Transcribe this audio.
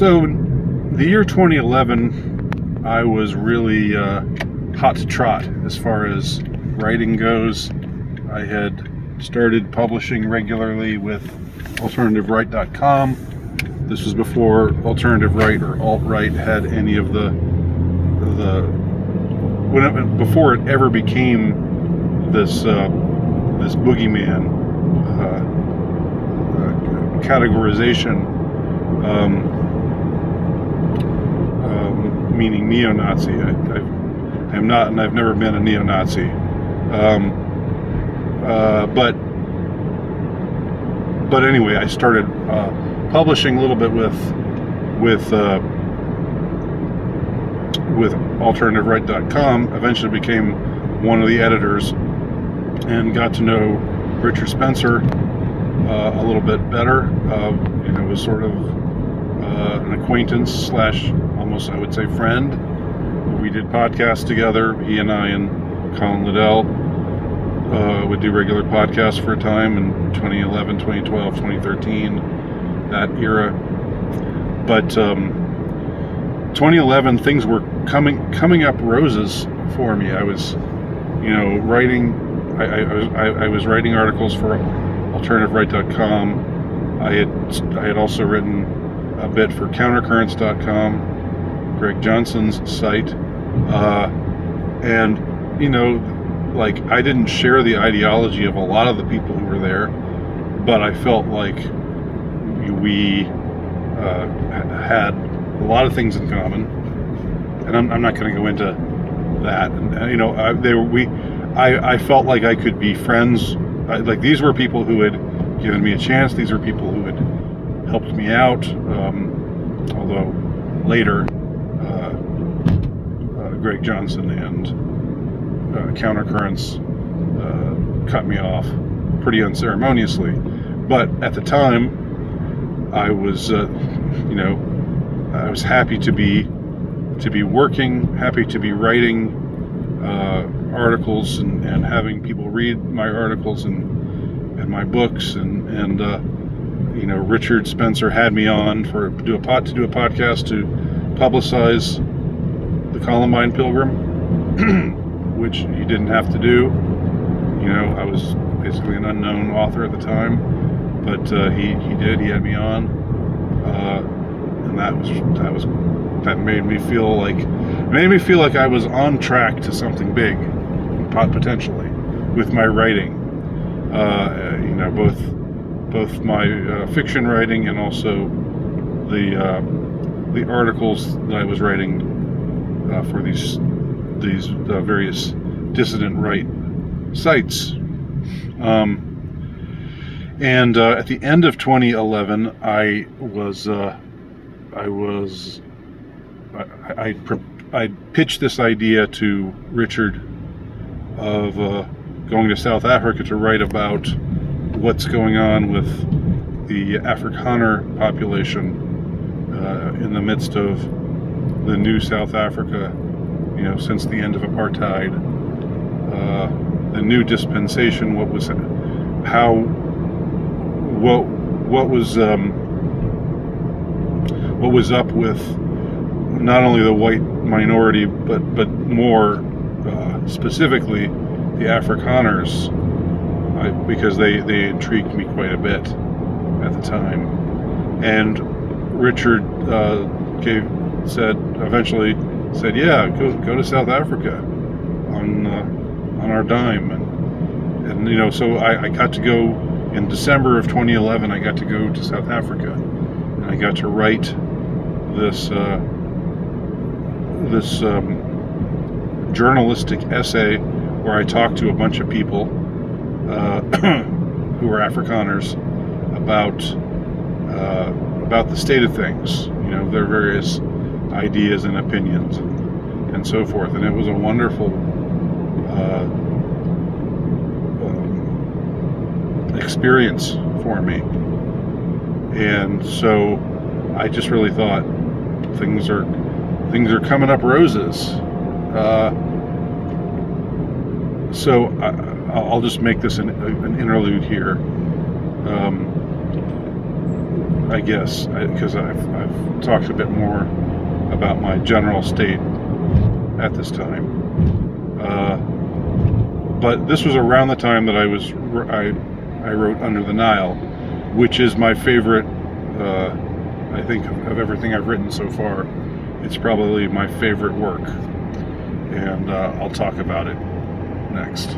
So, the year 2011, I was really hot to trot as far as writing goes. I had started publishing regularly with AlternativeRight.com. This was before Alternative Right or Alt-Right had any of before it ever became this boogeyman categorization, meaning neo-Nazi. I'm not, and I've never been a neo-Nazi. But anyway, I started publishing a little bit with AlternativeRight.com. Eventually became one of the editors and got to know Richard Spencer a little bit better. It was sort of an acquaintance slash almost, I would say, friend. We did podcasts together. He and I and Colin Liddell would do regular podcasts for a time in 2011, 2012, 2013, that era. But 2011, things were coming up roses for me. I was, writing. I was writing articles for AlternativeRight.com. I had also written a bit for Countercurrents.com, Greg Johnson's site, and I didn't share the ideology of a lot of the people who were there, but I felt like we had a lot of things in common, and I'm not going to go into that. And I felt like I could be friends. These were people who had given me a chance. These were people who had helped me out. Although later, Greg Johnson and Countercurrents cut me off pretty unceremoniously. But at the time, I was, I was happy to be working, happy to be writing articles and having people read my articles and my books and Richard Spencer had me on to do a podcast to publicize the Columbine Pilgrim, which he didn't have to do. I was basically an unknown author at the time, but he did. He had me on, and that made me feel like I was on track to something big, potentially, with my writing. Both my fiction writing and also the articles that I was writing for these various dissident right sites. And at the end of 2011, I pitched this idea to Richard of going to South Africa to write about what's going on with the Afrikaner population in the midst of the new South Africa, since the end of apartheid, the new dispensation, what was up with not only the white minority, but more specifically the Afrikaners, because they intrigued me quite a bit at the time. And Richard eventually said, yeah, go to South Africa on our dime, and so I got to go in December of 2011. I got to go to South Africa, and I got to write this journalistic essay where I talked to a bunch of people who were Afrikaners about the state of things, their various ideas and opinions and so forth. And it was a wonderful experience for me. And so I just really thought things are coming up roses. So I'll just make this an interlude here. I guess, because I've talked a bit more about my general state at this time. But this was around the time that I wrote Under the Nile, which is my favorite, I think, of everything I've written so far. It's probably my favorite work, and I'll talk about it next.